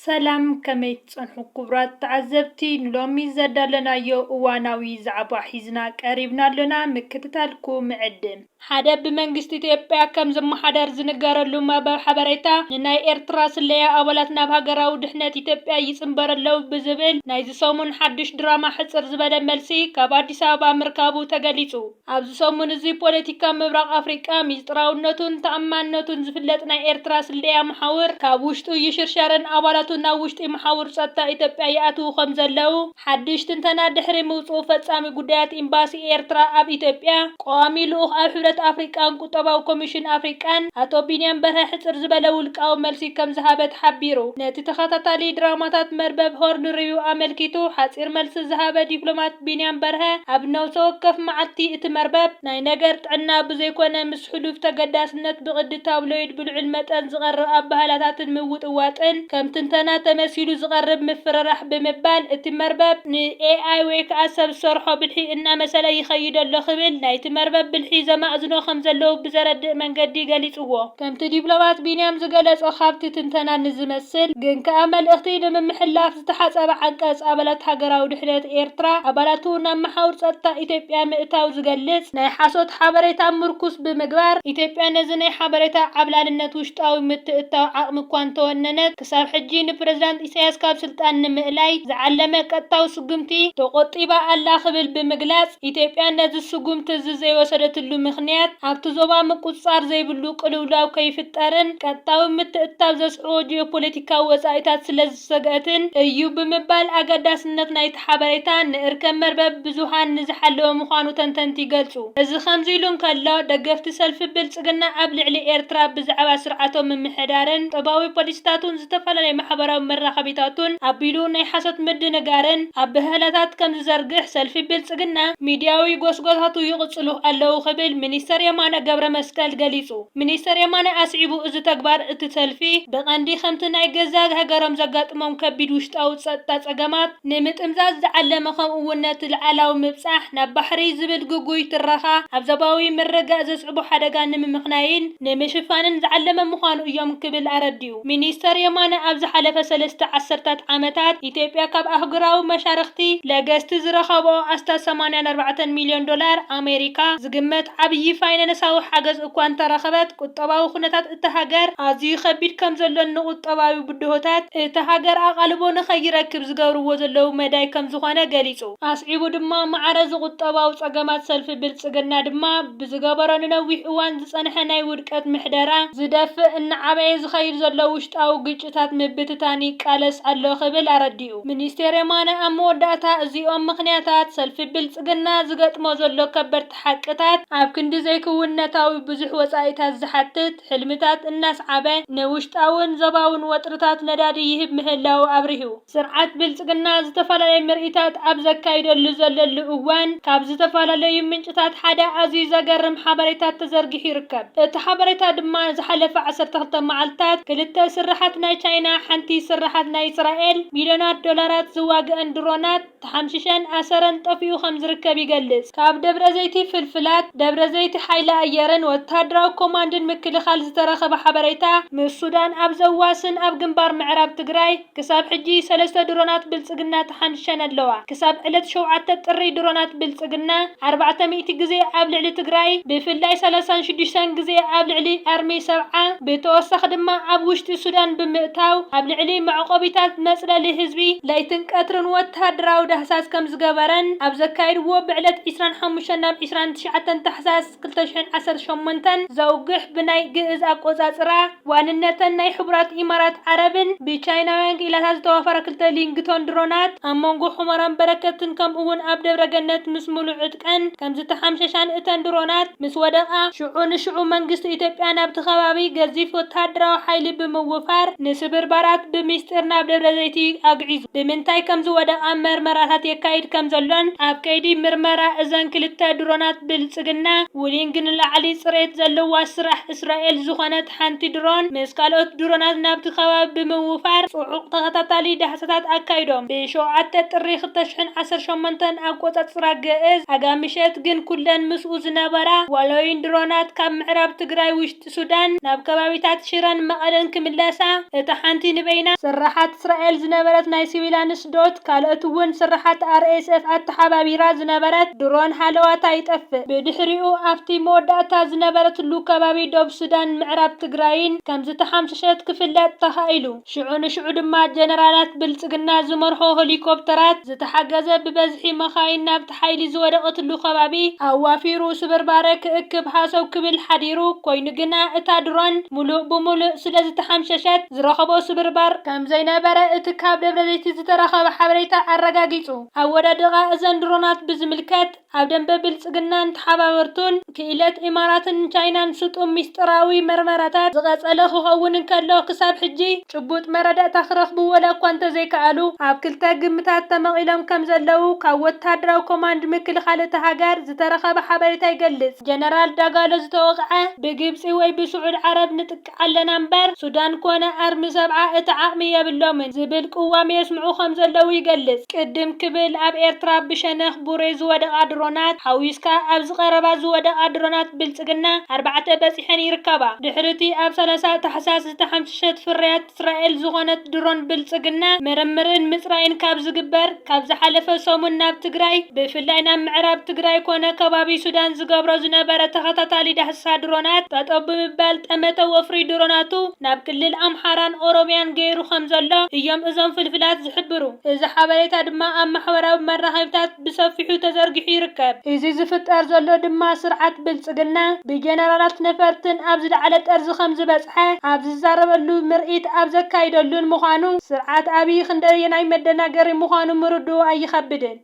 ሰላም ከመይ ጸንሑ ክቡራት ተዓዘብቲ ንሎሚ ዘዳለናዮ እዋናዊ ዛዕባ ሒዝና ቀሪብና ኣለና ምክትታልኩም ዕድም ሓደ ብመንግስቲ ኢትዮጵያ ከም ዝመሓደር ዝነገረሉ መርበብ ሓበሬታ ንናይ ኤርትራ ስለያ ኣባላት ናብ ሃገራዊ ድሕነት ኢትዮጵያ ይጽንበረለው ብዝብል ናይ ዝሰሙን ሓድሽ ድራማ ሕጽር ዝበለ መልሲ ካብ አዲስ አበባ ምርካቡ ተገሊጹ። ኣብዚ ሰሙን እዚ ፖለቲካ ምብራቅ አፍሪቃ ሚስጥራውነቱን ተኣማንነቱን ዝፍለጥ ናይ ኤርትራ ስለያ መሓውር ካብ ውሽጡ ይሽርሸርን ኣባላቱ ናብ ውሽጢ መሓውር ጸጥታ ኢትዮጵያ ይኣትዉ ከም ዘለው ሓድሽ ትንተና ድሕሪ ምውጽኡ ፈጻሚ ጉዳያት ኤምባሲ ኤርትራ ኣብ ኢትዮጵያ ቋሚ ልኡኽ ኣብ ሕብረት አፍሪቃን ቁጠባዊ ኮሚሽን አፍሪቃን አቶ ቢንያም በርሀ ሕጽር ዝበለ ውልቃዊ መልሲ ከም ዝሃበት ሓቢሩ። ነቲ ተኸታታሊ ድራማታት መርበብ ሆርን ሪቪው አመልኪቱ ሓጺር መልሲ ዝሃበ ዲፕሎማት ቢንያም በርሀ ኣብ ነብሰ ወከፍ መዓልቲ እቲ መርበብ ናይ ነገር ጥዕና ብዘይኮነ ምስ ሕሉፍ ተገዳስነት ብቅዲ ታብሎይድ ብልዑል መጠን ዝቐርብ ኣባህላታትን ምውጥዋጥን ከም ትንተና ተመሲሉ ዝቐርብ ምፍርራሕ ብምባል እቲ መርበብ ንኤአይ ወይ ከዓ ሰብ ዝሰርሖ ብልሒ እናመሰለ ይኸይደሎ ክብል ናይቲ መርበብ ብልሒ ዘማእዝኖ ከም ዘለው ብዘረድእ መንገዲ ገሊጽዎ። ከምቲ ዲፕሎማት ቢንያም ዝገለጾ ካብቲ ትንተና ንዝመስል ግን ከዓ መልእኽቲ ንምምሕላፍ ዝተሓጸበ ዓንቀጽ ኣባላት ሃገራዊ ድሕነት ኤርትራ ኣባላቱ ናብ መሓውር ጸጥታ ኢትዮጵያ ምእታው ዝገልጽ ናይ ሓሶት ሓበሬታ ምርኩስ ብምግባር ኢትዮጵያ ነዚ ናይ ሓበሬታ ዓብላልነት ውሽጣዊ ምትእታው ዓቕሚ እኳ እንተወነነት ክሳብ ሕጂ ንፕረዚዳንት ኢሳያስ ካብ ስልጣን ንምእላይ ዝዓለመ ቀጥታዊ ስጉምቲ ተቆጢባ ኣላ ክብል ብምግላጽ ኢትዮጵያ ነዚ ስጉምቲ ዘይወሰደትሉ ምኽንያት ኣብቲ ዞባ ምቁጽጻር ዘይብሉ ቅልውላው ከይፍጠርን ቀጥታዊ ምትእታው ዘስዕቦ ጂኦፖለቲካዊ ወጻኢታት ስለዝሰግአትን እዩ ብምባል ኣገዳስነት ናይቲ ሓበሬታ ንእርከብ መርበብ ብዙሃን ንዝሓለወ ምዃኑ ተንተንቲ ይገልጹ። እዚ ከምዚ ኢሉ እንከሎ ደገፍቲ ሰልፊ ብልጽግና ኣብ ልዕሊ ኤርትራ ብዛዕባ ስርዓቶም ምምሕዳርን ጠባዊ ፖሊስታቱን ዝተፈላለዩ ማሕበራዊ መራኸቢታቱን ኣቢሉ ናይ ሓሶት ምድንጋርን ኣብ ባህላታት ከም ዝዘርግሕ ሰልፊ ብልጽግና ሚድያዊ ጎስጎሳቱ ይቕጽሉ ኣለው ክብል ሚኒስተር የማነ ገብረ መስቀል ገሊጹ። ሚኒስተር የማነ ኣስዒቡ እዚ ተግባር እቲ ሰልፊ ብቐንዲ ከምቲ ናይ ገዛ ሃገሮም ዘጋጥሞም ከቢድ ውሽጣዊ ጸጥታ ጸገማት ንምጥምዛዝ ዝዓለመ ከምኡውን ነቲ ልዓላዊ ምብጻሕ ናብ ባሕሪ ዝብል ጉጉይ ትረኻ ኣብ ዞባዊ ምርጋእ ዘስዕቦ ሓደጋ ንምምኽናይን ንምሽፋንን ዝዓለመ ምዃኑ እዮም ክብል ኣረዲዩ። ሚኒስተር የማነ ኣብ ዝሓለፈ 3 ዓሰርታት ዓመታት ኢትዮጵያ ካብ ኣህጉራዊ መሻርክቲ ለገስቲ ዝረኸቦ ኣስታት 84 ሚልዮን ዶላር ኣሜሪካ ዝግመት ዓብይ ፋይናንሳዊ ሓገዝ እኳ እንተረኸበት ቁጠባዊ ኩነታት እቲ ሃገር ኣዝዩ ከቢድ ከም ዘሎ ንቁጠባዊ ብድሆታት እቲ ሃገር ኣቓልቦ ንኸይረክብ ዝገብርዎ ዘለው መዳይ ከም ዝኾነ ገሊጹ። ኣስዒቡ ድማ ማዕረ ዝቁጠባዊ ጸገማት ሰልፊ ብልጽግና ድማ ብዝገበሮ ንነዊሕ እዋን ዝጸንሐ ናይ ውድቀት ምሕደራ ዝደፍእ እናዓበየ ዝኸይድ ዘሎ ውሽጣዊ ግጭታት ምብትታን ይቃለስ ኣሎ ክብል ኣረዲኡ። ሚኒስተር የማነ ኣብ መወዳእታ እዚኦም ምኽንያታት ሰልፊ ብልጽግና ዝገጥሞ ዘሎ ከበድቲ ሓቅታት ኣብ ክንዲ ዘይክውነታዊ ብዙሕ ወጻኢታት ዝሓትት ሕልምታት እናስዓበ ንውሽጣውን ዞባውን ወጥርታት ነዳዲ ይህብ ምህላው ኣብሪሁ። ስርዓት ብልጽግና ዝተፈላለዩ ምርኢታት ኣብ ዘካይደሉ ዘለሉ እዋን ካብ ዝተፈላለዩ ምንጭታት ሓደ ኣዝዩ ዘገርም ሓበሬታት ተዘርጊሑ ይርከብ። እቲ ሓበሬታ ድማ ዝሓለፈ 12 መዓልታት ክልተ ስራሓት ናይ ቻይና ሓንቲ ስራሓት ናይ እስራኤል ሚልዮናት ዶላራት ዝዋግአን ድሮናት ተሓምሽሸን ኣሰረን ጠፊኡ ከም ዝርከብ ይገልጽ። ካብ ደብረ ዘይቲ ፍልፍላት ደብረ ዘይቲ ሓይሊ ኣየርን ወታደራዊ ኮማንድን ምክልኻል ዝተረኸበ ሓበሬታ ምስ ሱዳን ኣብ ዘዋስን ኣብ ግንባር ምዕራብ ትግራይ ክሳብ ሕጂ 3 ድሮናት ብልጽግና ተሓምሽሸን ኣለዋ። ክሳብ ዕለት 7 ጥሪ ድሮናት ብልጽግና 400 ግዜ ኣብ ልዕሊ ትግራይ ብፍላይ 36 ግዜ ኣብ ልዕሊ ኣርሚ 70 ብተወሳኺ ድማ ኣብ ውሽጢ ሱዳን ብምእታው ኣብ ልዕሊ መዕቆቢታት መጽለሊ ህዝቢ ለይትን ቀትርን ወታደራዊ ዳህሳስ ከም ዝገበረን ኣብ ዘካይድዎ ብዕለት 25 ናብ 29 ታሕሳስ 2018 ዘውግሕ ብናይ ግእዝ ኣቆጻጽራ ዋንነተን ናይ ሕቡራት ኢማራት ዓረብን ብቻይናውያን ክኢላታት ዝተዋፈረ 2 ሊንግቶን ድሮናት ኣብ መንጎ ሑመራን በረከትን ከምኡውን ኣብ ደብረገነት ምስ ሙሉእ ዕጥቀን ከም ዝተሓምሸሻን እተን ድሮናት ምስ ወደቓ ሽዑ ንሽዑ መንግስቲ ኢትዮጵያ ናብቲ ከባቢ ገዚፍ ወታደራዊ ሓይሊ ብምውፋር ንስብርባራት ብምስጢር ናብ ደብረ ዘይቲ ኣግዒዙ። ብምንታይ ከም ዝወደቓ መርመራታት የካይድ ከም ዘሎን ኣብ ከይዲ ምርመራ እዘን 2 ድሮናት ብልጽግና ولين لعلي صريت زلوا سرح إسرائيل زخنت حنتي درون مسكالوت درونات نابت خواب بموفار صعوق تغطاتالي دحسات أكايدوم بشوعات تريخ تشحن 18 أقوات صراجئز أقامشت جن كلن مسؤوز نبرا ولوين درونات كم معرب تقراي وشت سودان ناب كبابيتات شيران مقالن كملاسا اتحانتي نبينا سرحات إسرائيل زنبرت ناي سيويلانس دوت كالأتوون سرحات RSF التحابابيرا زنبرت درون حالواتا يتأفق بدحريو أفتي موداتا زنبرت اللو كبابي دوب سودان معرب تقراين كم زتحامششت كفلات تخايلو شعون ما جنرالات بلتقنا زمرحو هليكوبترات زتحقزة ببزحي مخاين نابت حايلي زودقت اللو خبابي أوافيرو سبربارك اكب حاسو كبل حديرو كوينقنا اتادرون ملوء بملوء سلازة حمششت زرخبو سبربار كم زينبرا اتكاب دبرزيتي زترخب حبريتا الرقاقيتو أولا دغا ازن درونات بزملكات عبدن ببلتقنا انتحابورتون كإلات إماراتن چاينان سطو مستراوي مرمراتات زغاز ألخو خوونن كاللو كساب حجي شبوت مردأ تخرخبو ولا كوانت زي كالو عبكلتا قمتات تمغيلهم كم زلو كاوت تادراو كوماند مكل خالة هاجار زترخب حبريتا يقلس جنرال داقالو زتوقعه بقبسي وي بسعود عرب نتك على نمبر سودان كونا أرمي 7 اتعاقمية باللومن زبل قوام يسمعو خمزلو يقلس قدم كبل اب ايرتراب بشنخ بوري زودق درونات حويسكا ابز غربا زودق درونات بلتقنا 4 بسيحن يركبا دحرتي اب 3 تحساس تحمشت فريات اسرائيل زغنت درون بلتقنا مرمرن مصراين كابز قبر كابز حلفة سومن ناب تقراي بفلاينا معراب تقراي كونا كبابي سودان زقابرو زنبارة تخططالي دحسا درونات تطب مبال تمتا وفري دروناتو ناب كل الامحاران اوروبيان غيرو خمزالله ايام ازام فلفلات زحبرو إذا حبايتا دما أم محورا بمرحبتات بصفحو تزرقحي ركب إذا زفت أرزالو دما سرعات بلسقنا بجنرالات نفرتن أبزد على أرز 5 بسحة أبز زاربالو مرئيت أبز كايدالو المخانو سرعات أبي خندريناي مدنا قري مخانو مردو أي خبدن